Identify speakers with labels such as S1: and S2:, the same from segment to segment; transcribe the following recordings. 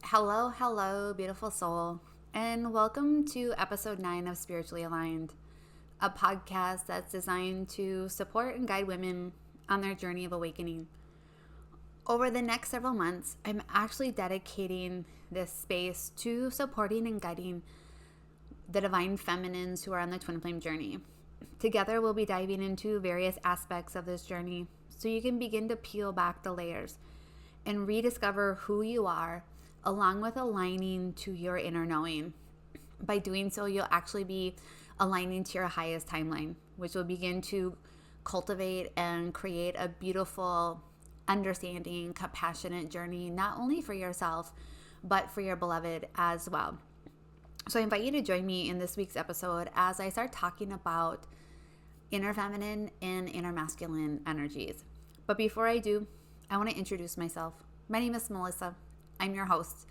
S1: Hello, hello, beautiful soul, and welcome to episode 9 of Spiritually Aligned, a podcast that's designed to support and guide women on their journey of awakening. Over the next several months, I'm actually dedicating this space to supporting and guiding the divine feminines who are on the twin flame journey. Together, we'll be diving into various aspects of this journey so you can begin to peel back the layers and rediscover who you are, along with aligning to your inner knowing. By doing so, you'll actually be aligning to your highest timeline, which will begin to cultivate and create a beautiful, understanding, compassionate journey, not only for yourself, but for your beloved as well. So I invite you to join me in this week's episode as I start talking about inner feminine and inner masculine energies. But before I do, I want to introduce myself. My name is Melissa. I'm your host,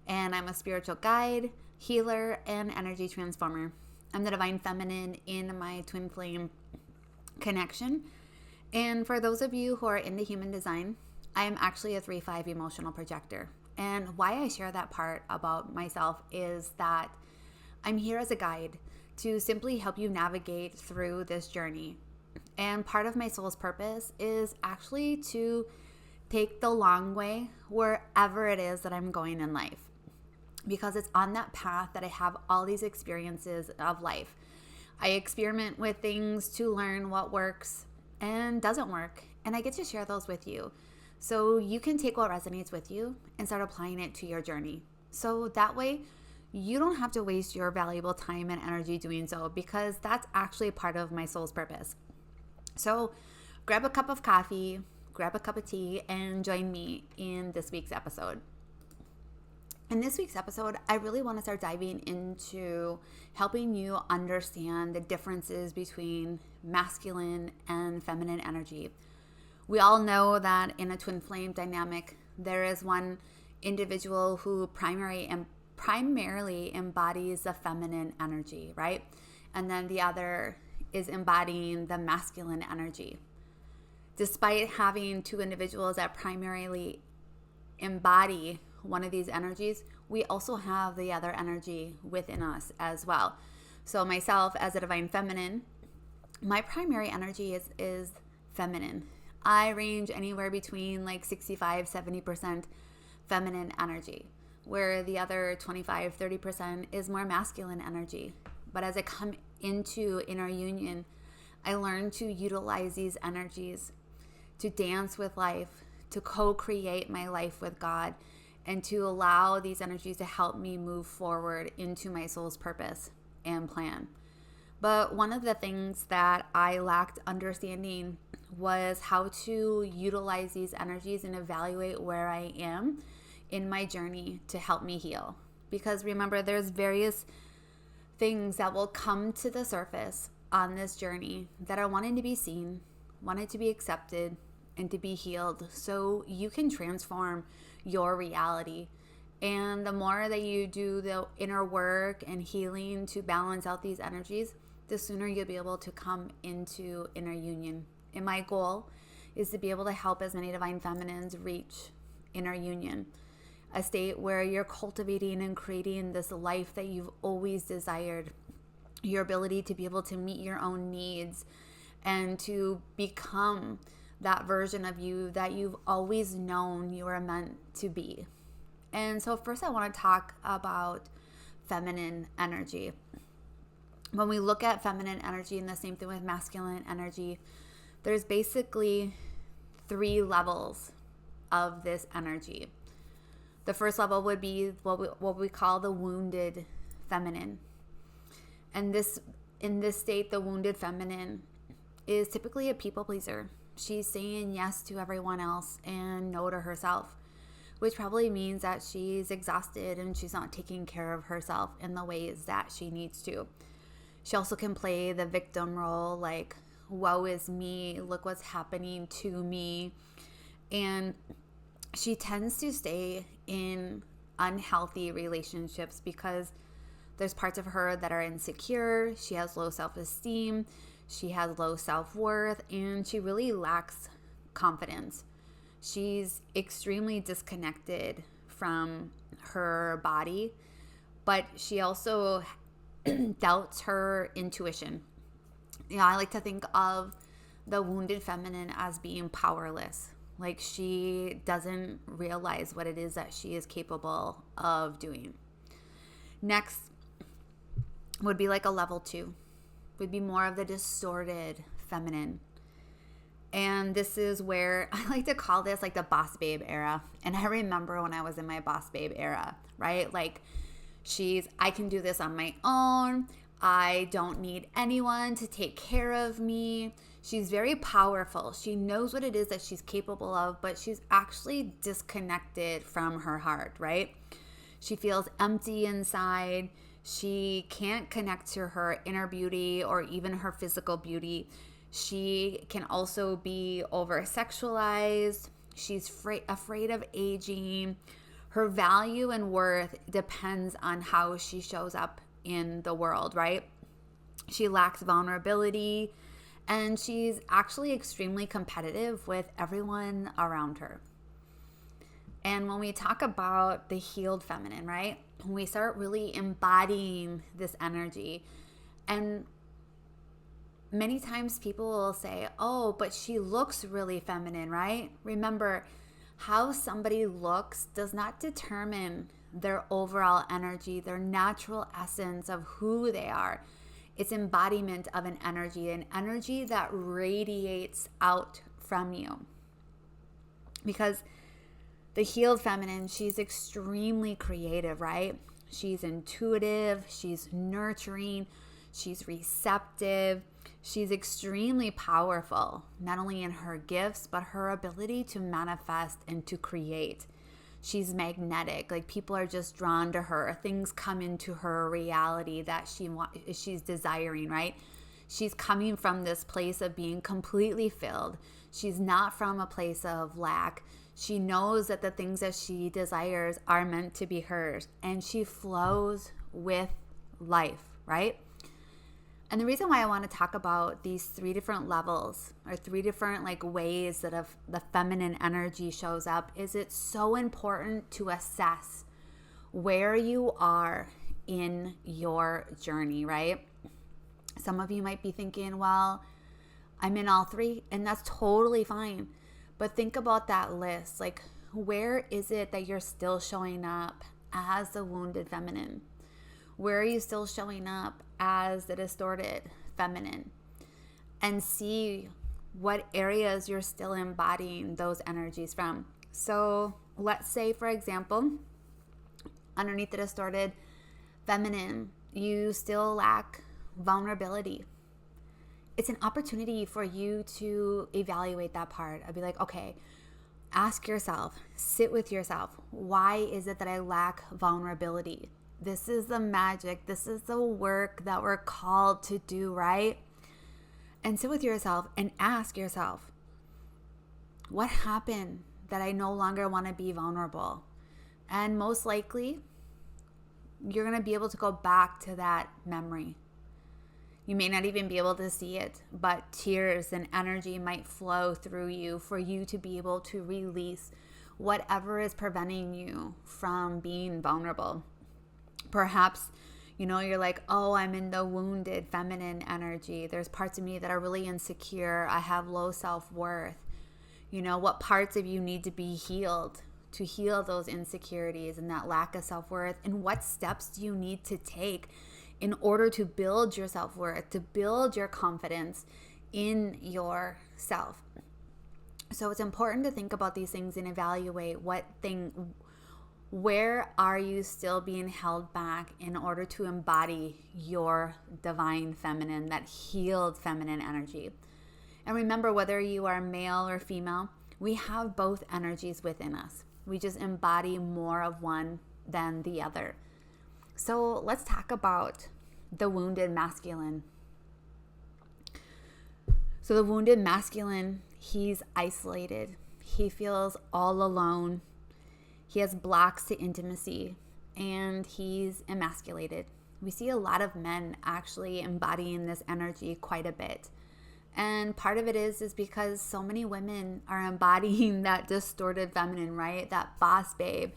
S1: and I'm a spiritual guide, healer, and energy transformer. I'm the divine feminine in my twin flame connection. And for those of you who are into human design, I am actually a 3/5 emotional projector. And why I share that part about myself is that I'm here as a guide to simply help you navigate through this journey. And part of my soul's purpose is actually to take the long way wherever it is that I'm going in life. Because it's on that path that I have all these experiences of life. I experiment with things to learn what works and doesn't work. And I get to share those with you. So you can take what resonates with you and start applying it to your journey. So that way, you don't have to waste your valuable time and energy doing so, because that's actually part of my soul's purpose. So grab a cup of coffee, grab a cup of tea, and join me in this week's episode. In this week's episode, I really want to start diving into helping you understand the differences between masculine and feminine energy. We all know that in a twin flame dynamic, there is one individual who primarily embodies the feminine energy, right? And then the other is embodying the masculine energy. Despite having two individuals that primarily embody one of these energies, we also have the other energy within us as well. So myself as a divine feminine, my primary energy is feminine. I range anywhere between like 65-70% feminine energy, where the other 25-30% is more masculine energy. But as I come into inner union, I learn to utilize these energies to dance with life, to co-create my life with God, and to allow these energies to help me move forward into my soul's purpose and plan. But one of the things that I lacked understanding was how to utilize these energies and evaluate where I am in my journey to help me heal. Because remember, there's various things that will come to the surface on this journey that are wanting to be seen, wanted to be accepted, and to be healed so you can transform your reality. And the more that you do the inner work and healing to balance out these energies, the sooner you'll be able to come into inner union. And my goal is to be able to help as many divine feminines reach inner union, a state where you're cultivating and creating this life that you've always desired, your ability to be able to meet your own needs and to become that version of you that you've always known you were meant to be. And so first I want to talk about feminine energy. When we look at feminine energy, and the same thing with masculine energy, there's basically 3 levels of this energy. The first level would be what we call the wounded feminine. And in this state, the wounded feminine is typically a people pleaser. She's saying yes to everyone else and no to herself, which probably means that she's exhausted and she's not taking care of herself in the ways that she needs to. She also can play the victim role, like, woe is me, look what's happening to me. And she tends to stay in unhealthy relationships because there's parts of her that are insecure. She has low self-esteem. She has low self-worth, and she really lacks confidence. She's extremely disconnected from her body, but she also doubts her intuition. I like to think of the wounded feminine as being powerless. Like, she doesn't realize what it is that she is capable of doing. Next would be like a level 2, would be more of the distorted feminine. And this is where I like to call this like the boss babe era. And I remember when I was in my boss babe era, right? Like, I can do this on my own. I don't need anyone to take care of me. She's very powerful. She knows what it is that she's capable of, but she's actually disconnected from her heart, right? She feels empty inside. She can't connect to her inner beauty or even her physical beauty. She can also be over-sexualized. She's afraid of aging. Her value and worth depends on how she shows up in the world, right? She lacks vulnerability, and she's actually extremely competitive with everyone around her. And when we talk about the healed feminine, right, when we start really embodying this energy, and many times people will say, oh, but she looks really feminine, right? Remember, how somebody looks does not determine their overall energy, their natural essence of who they are. It's embodiment of an energy that radiates out from you. Because the healed feminine, she's extremely creative, right? She's intuitive, she's nurturing, she's receptive, she's extremely powerful, not only in her gifts, but her ability to manifest and to create. She's magnetic. Like, people are just drawn to her. Things come into her reality that she's desiring, right? She's coming from this place of being completely filled. She's not from a place of lack. She knows that the things that she desires are meant to be hers, and she flows with life, right? And the reason why I want to talk about these 3 different levels, or 3 different ways that the feminine energy shows up, is it's so important to assess where you are in your journey, right? Some of you might be thinking, well, I'm in all 3, and that's totally fine. But think about that list. Like, where is it that you're still showing up as the wounded feminine? Where are you still showing up as the distorted feminine? And see what areas you're still embodying those energies from. So let's say, for example, underneath the distorted feminine, you still lack vulnerability. It's an opportunity for you to evaluate that part. I'd be like, okay, ask yourself, sit with yourself. Why is it that I lack vulnerability? This is the magic. This is the work that we're called to do, right? And sit with yourself and ask yourself, what happened that I no longer want to be vulnerable? And most likely, you're going to be able to go back to that memory. You may not even be able to see it, but tears and energy might flow through you for you to be able to release whatever is preventing you from being vulnerable. Perhaps, you're like, oh, I'm in the wounded feminine energy. There's parts of me that are really insecure. I have low self-worth. What parts of you need to be healed to heal those insecurities and that lack of self-worth? And what steps do you need to take in order to build your self-worth, to build your confidence in yourself? So it's important to think about these things and evaluate where are you still being held back in order to embody your divine feminine, that healed feminine energy. And remember, whether you are male or female, we have both energies within us. We just embody more of one than the other. So let's talk about the wounded masculine. So the wounded masculine, he's isolated. He feels all alone. He has blocks to intimacy, and he's emasculated. We see a lot of men actually embodying this energy quite a bit. And part of it is because so many women are embodying that distorted feminine, right? That boss babe.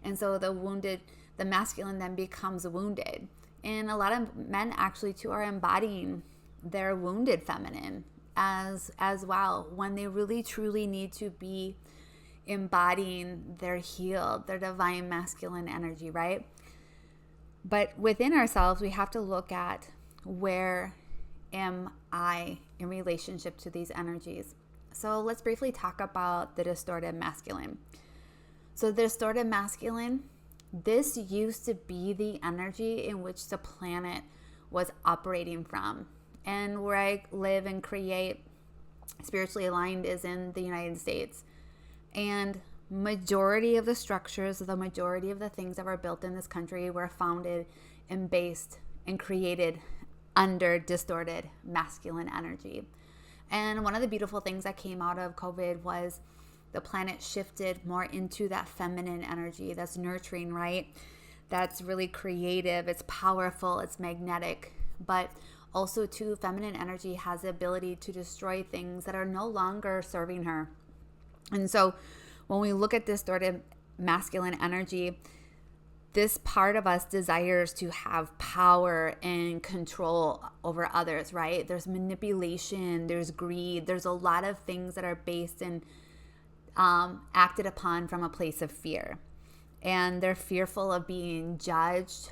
S1: And so the masculine then becomes wounded. And a lot of men actually too are embodying their wounded feminine as well, when they really truly need to be embodying their healed, their divine masculine energy, right? But within ourselves, we have to look at, where am I in relationship to these energies? So let's briefly talk about the distorted masculine. So the distorted masculine, this used to be the energy in which the planet was operating from. And where I live and create spiritually aligned is in the United States. And majority of the structures, the majority of the things that were built in this country were founded and based and created under distorted masculine energy. And one of the beautiful things that came out of COVID was the planet shifted more into that feminine energy that's nurturing, right? That's really creative, it's powerful, it's magnetic. But also too, feminine energy has the ability to destroy things that are no longer serving her. And so when we look at distorted masculine energy, this part of us desires to have power and control over others, right? There's manipulation, there's greed, there's a lot of things that are based and acted upon from a place of fear. And they're fearful of being judged.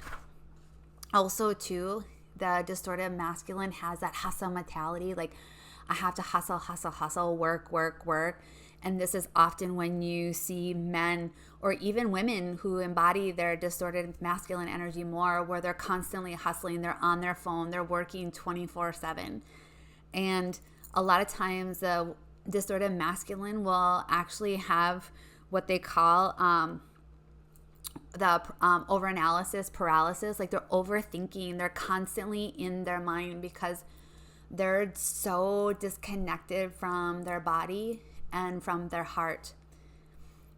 S1: Also, too, the distorted masculine has that hustle mentality, like I have to hustle, work. And this is often when you see men or even women who embody their distorted masculine energy more, where they're constantly hustling, they're on their phone, they're working 24/7. And a lot of times the distorted masculine will actually have what they call the overanalysis paralysis. Like they're overthinking, they're constantly in their mind because they're so disconnected from their body and from their heart.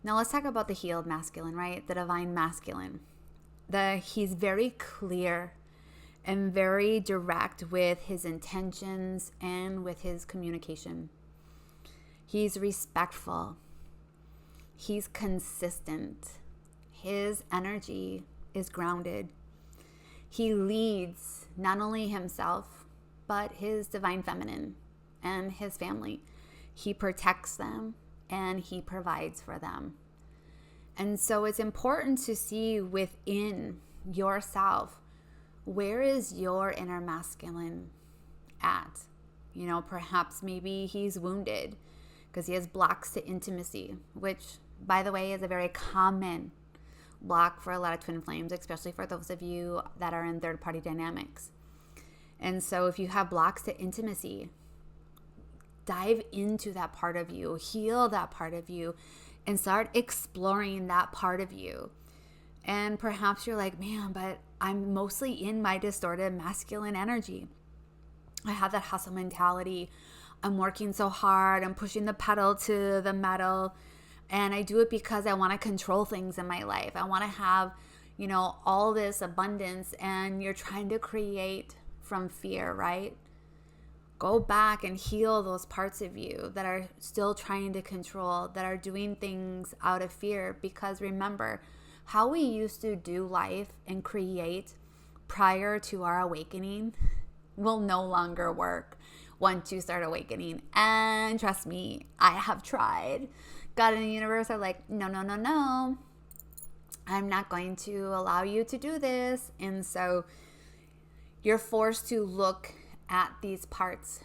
S1: Now let's talk about the healed masculine, right? The divine masculine. He's very clear and very direct with his intentions and with his communication. He's respectful. He's consistent. His energy is grounded. He leads not only himself, but his divine feminine and his family. He protects them and he provides for them. And so it's important to see within yourself, where is your inner masculine at? You know, perhaps maybe he's wounded because he has blocks to intimacy, which, by the way, is a very common block for a lot of twin flames, especially for those of you that are in third-party dynamics. And so if you have blocks to intimacy, dive into that part of you, heal that part of you, and start exploring that part of you. And perhaps you're like, man, but I'm mostly in my distorted masculine energy. I have that hustle mentality. I'm working so hard. I'm pushing the pedal to the metal. And I do it because I want to control things in my life. I want to have, you know, all this abundance. And you're trying to create from fear, right? Go back and heal those parts of you that are still trying to control, that are doing things out of fear. Because remember, how we used to do life and create prior to our awakening will no longer work once you start awakening. And trust me, I have tried. God and the universe are like, no. I'm not going to allow you to do this. And so you're forced to look at these parts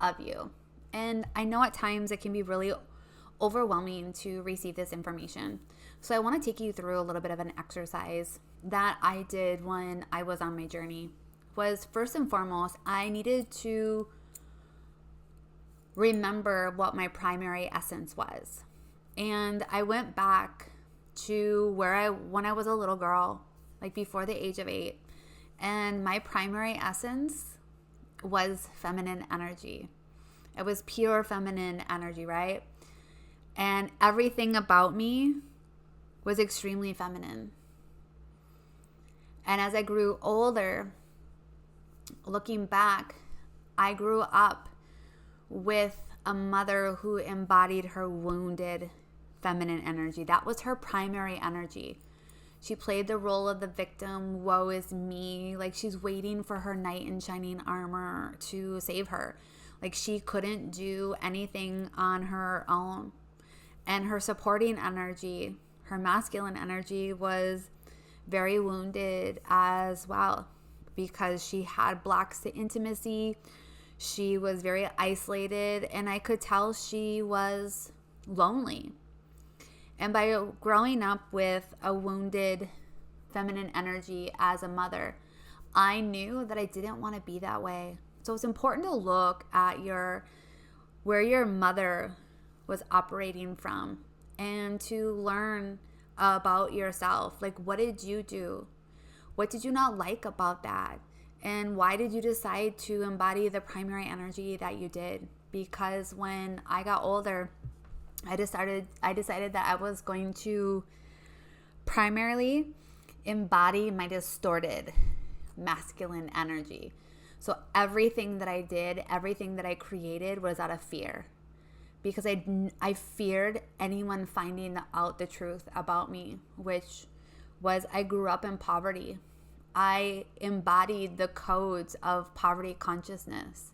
S1: of you. And I know at times it can be really overwhelming to receive this information. So I want to take you through a little bit of an exercise that I did when I was on my journey. Was first and foremost, I needed to remember what my primary essence was. And I went back to when I was a little girl, like before the age of 8. And my primary essence was feminine energy. It was pure feminine energy, right? And everything about me was extremely feminine. And as I grew older, looking back, I grew up with a mother who embodied her wounded feminine energy. That was her primary energy. She played the role of the victim, woe is me. Like she's waiting for her knight in shining armor to save her. Like she couldn't do anything on her own. And her supporting energy, her masculine energy, was very wounded as well because she had blocks to intimacy. She was very isolated, and I could tell she was lonely. And by growing up with a wounded feminine energy as a mother, I knew that I didn't want to be that way. So it's important to look at where your mother was operating from and to learn about yourself. Like, what did you do? What did you not like about that? And why did you decide to embody the primary energy that you did? Because when I got older, I decided that I was going to primarily embody my distorted masculine energy. So everything that I did, everything that I created was out of fear. Because I feared anyone finding out the truth about me, which was I grew up in poverty. I embodied the codes of poverty consciousness.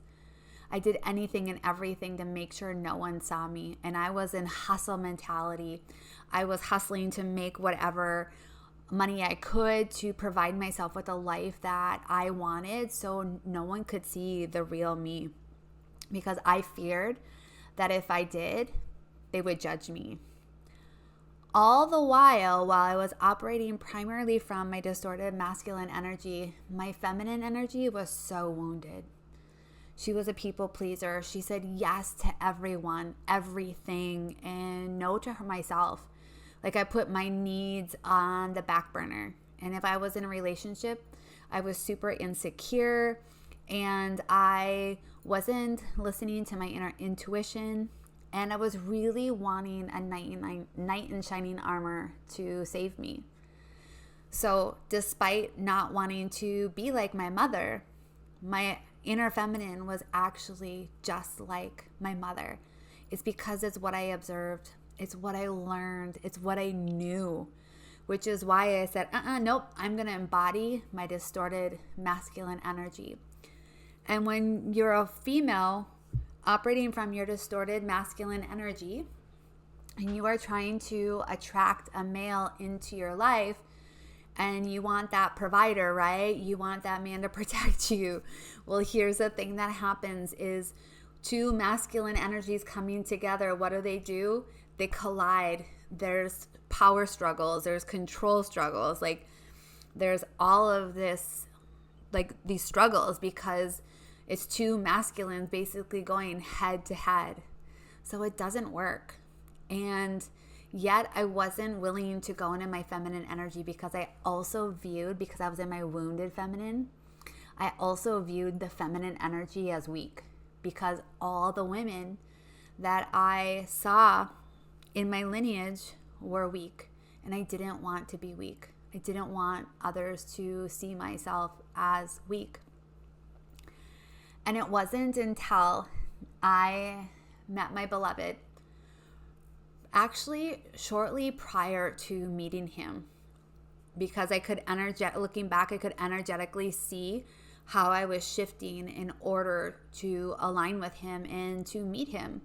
S1: I did anything and everything to make sure no one saw me. And I was in hustle mentality. I was hustling to make whatever money I could to provide myself with a life that I wanted so no one could see the real me. Because I feared that if I did, they would judge me. All the while I was operating primarily from my distorted masculine energy, my feminine energy was so wounded. She was a people pleaser. She said yes to everyone, everything, and no to myself. Like I put my needs on the back burner. And if I was in a relationship, I was super insecure and I wasn't listening to my inner intuition. And I was really wanting a knight in shining armor to save me. So despite not wanting to be like my mother, my inner feminine was actually just like my mother. It's because it's what I observed. It's what I learned. It's what I knew, which is why I said, nope, I'm going to embody my distorted masculine energy. And when you're a female operating from your distorted masculine energy and you are trying to attract a male into your life, and you want that provider, right? You want that man to protect you. Well, here's the thing that happens is two masculine energies coming together. What do? They collide. There's power struggles. There's control struggles. Like there's all of this, like these struggles because it's two masculines basically going head to head. So it doesn't work. And yet I wasn't willing to go into my feminine energy because I also viewed, because I was in my wounded feminine, I also viewed the feminine energy as weak because all the women that I saw in my lineage were weak and I didn't want to be weak. I didn't want others to see myself as weak. And it wasn't until I met my beloved, actually shortly prior to meeting him, because I could looking back, I could energetically see how I was shifting in order to align with him and to meet him,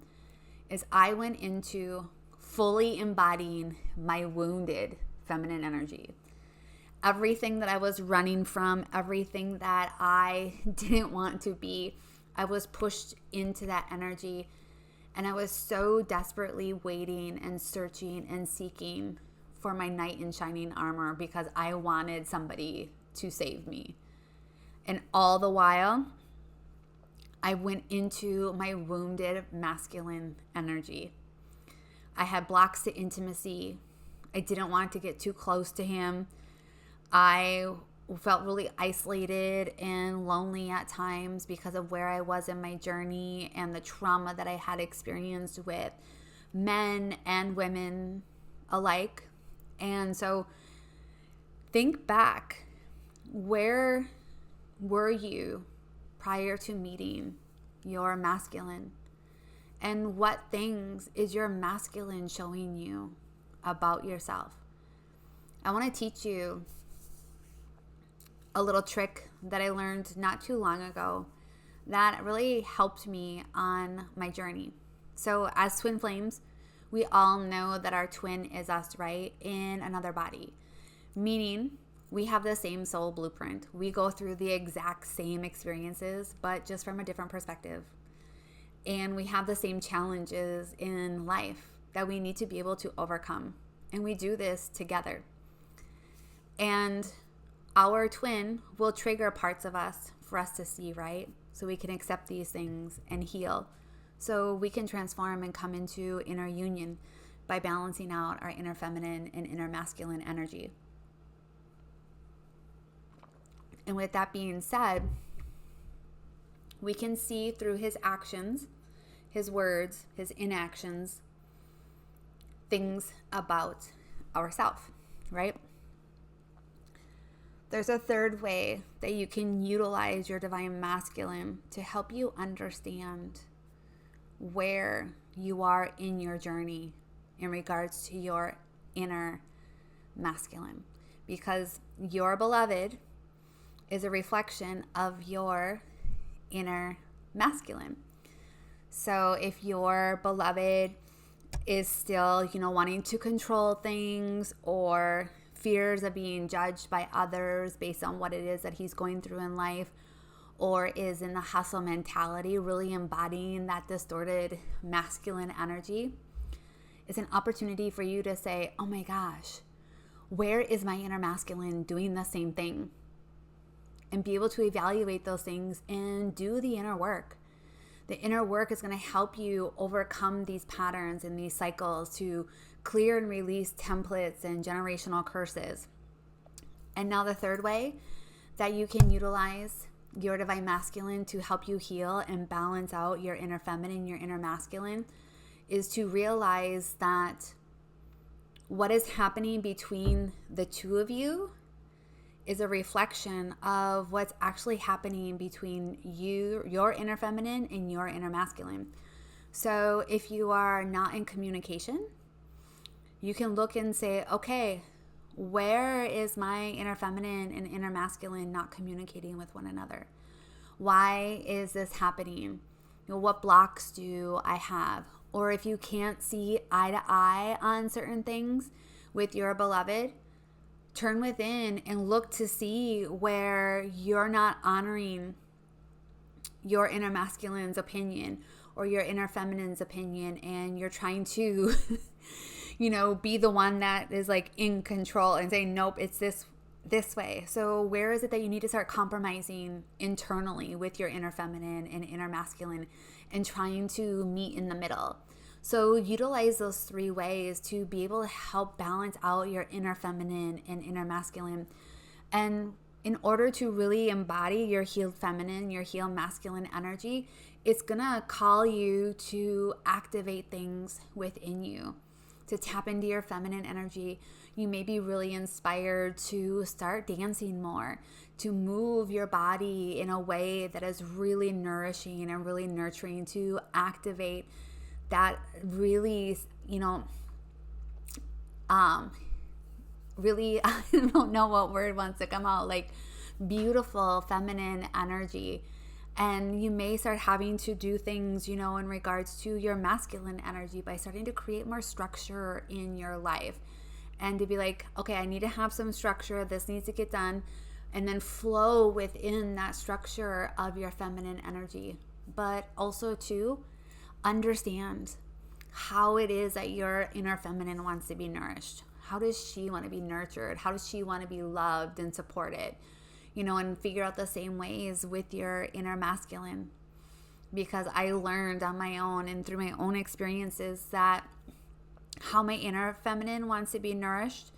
S1: is I went into fully embodying my wounded feminine energy. Everything that I was running from, everything that I didn't want to be, I was pushed into that energy. And I was so desperately waiting and searching and seeking for my knight in shining armor because I wanted somebody to save me. And all the while, I went into my wounded masculine energy. I had blocks to intimacy. I didn't want to get too close to him. I felt really isolated and lonely at times because of where I was in my journey and the trauma that I had experienced with men and women alike. And so think back, where were you prior to meeting your masculine? And what things is your masculine showing you about yourself? I want to teach you a little trick that I learned not too long ago that really helped me on my journey. So as twin flames, we all know that our twin is us, right? In another body, meaning we have the same soul blueprint. We go through the exact same experiences, but just from a different perspective. And we have the same challenges in life that we need to be able to overcome. And we do this together. And our twin will trigger parts of us for us to see, right? So we can accept these things and heal. So we can transform and come into inner union by balancing out our inner feminine and inner masculine energy. And with that being said, we can see through his actions, his words, his inactions, things about ourselves, right? There's a third way that you can utilize your divine masculine to help you understand where you are in your journey in regards to your inner masculine. Because your beloved is a reflection of your inner masculine. So if your beloved is still, wanting to control things, or fears of being judged by others based on what it is that he's going through in life, or is in the hustle mentality, really embodying that distorted masculine energy, it's an opportunity for you to say, oh my gosh, where is my inner masculine doing the same thing? And be able to evaluate those things and do the inner work. The inner work is going to help you overcome these patterns and these cycles to clear and release templates and generational curses. And now the third way that you can utilize your divine masculine to help you heal and balance out your inner feminine, your inner masculine, is to realize that what is happening between the two of you is a reflection of what's actually happening between you, your inner feminine, and your inner masculine. So if you are not in communication, you can look and say, okay, where is my inner feminine and inner masculine not communicating with one another? Why is this happening? What blocks do I have? Or if you can't see eye to eye on certain things with your beloved, turn within and look to see where you're not honoring your inner masculine's opinion or your inner feminine's opinion, and you're trying to be the one that is like in control and say, nope, it's this way. So where is it that you need to start compromising internally with your inner feminine and inner masculine and trying to meet in the middle? So utilize those three ways to be able to help balance out your inner feminine and inner masculine. And in order to really embody your healed feminine, your healed masculine energy, it's going to call you to activate things within you, to tap into your feminine energy. You may be really inspired to start dancing more, to move your body in a way that is really nourishing and really nurturing, to activate that really, really, I don't know what word wants to come out, like beautiful feminine energy. And you may start having to do things, in regards to your masculine energy by starting to create more structure in your life. And to be like, okay, I need to have some structure. This needs to get done. And then flow within that structure of your feminine energy. But also to understand how it is that your inner feminine wants to be nourished. How does she want to be nurtured? How does she want to be loved and supported? And figure out the same ways with your inner masculine. Because I learned on my own and through my own experiences that how my inner feminine wants to be nourished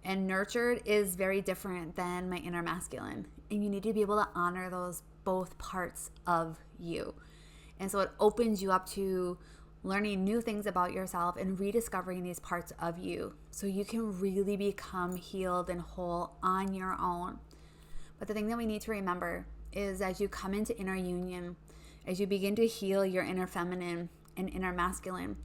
S1: and nurtured is very different than my inner masculine. And you need to be able to honor those both parts of you. And so it opens you up to learning new things about yourself and rediscovering these parts of you so you can really become healed and whole on your own. But the thing that we need to remember is as you come into inner union, as you begin to heal your inner feminine and inner masculine,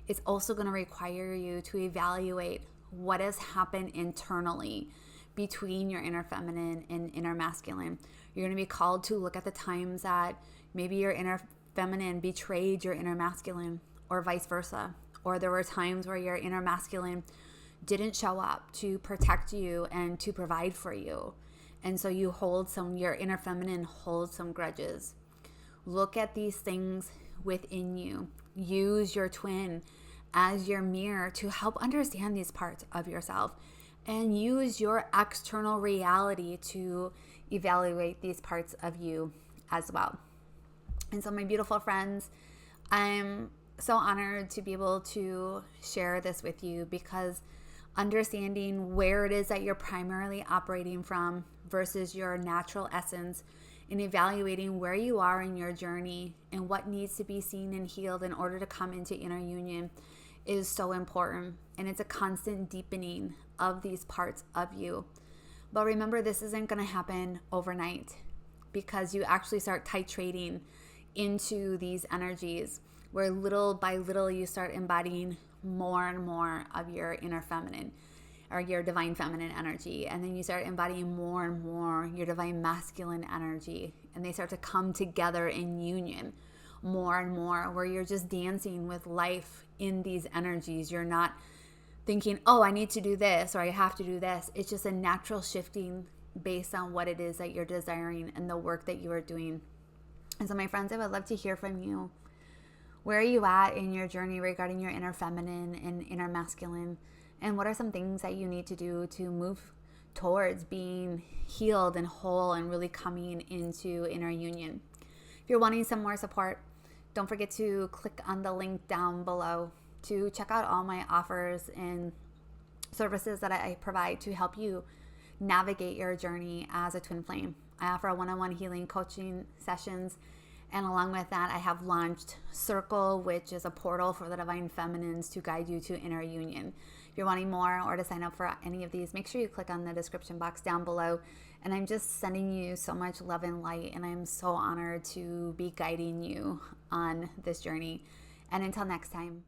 S1: it's also going to require you to evaluate what has happened internally between your inner feminine and inner masculine. You're going to be called to look at the times that maybe your inner feminine betrayed your inner masculine, or vice versa. Or there were times where your inner masculine didn't show up to protect you and to provide for you. And so your inner feminine holds some grudges. Look at these things within you. Use your twin as your mirror to help understand these parts of yourself, and use your external reality to evaluate these parts of you as well. And so, my beautiful friends, I'm so honored to be able to share this with you, because understanding where it is that you're primarily operating from versus your natural essence, and evaluating where you are in your journey and what needs to be seen and healed in order to come into inner union is so important. And it's a constant deepening of these parts of you. But remember, this isn't going to happen overnight, because you actually start titrating into these energies where little by little you start embodying more and more of your inner feminine or your divine feminine energy. And then you start embodying more and more your divine masculine energy. And they start to come together in union more and more, where you're just dancing with life in these energies. You're not thinking, oh, I need to do this or I have to do this. It's just a natural shifting based on what it is that you're desiring and the work that you are doing. And so, my friends, I would love to hear from you. Where are you at in your journey regarding your inner feminine and inner masculine? And what are some things that you need to do to move towards being healed and whole and really coming into inner union? If you're wanting some more support, don't forget to click on the link down below to check out all my offers and services that I provide to help you navigate your journey as a twin flame. I offer one-on-one healing coaching sessions, and along with that, I have launched Circle, which is a portal for the divine feminines to guide you to inner union. If you're wanting more or to sign up for any of these, make sure you click on the description box down below. And I'm just sending you so much love and light, and I'm so honored to be guiding you on this journey. And until next time.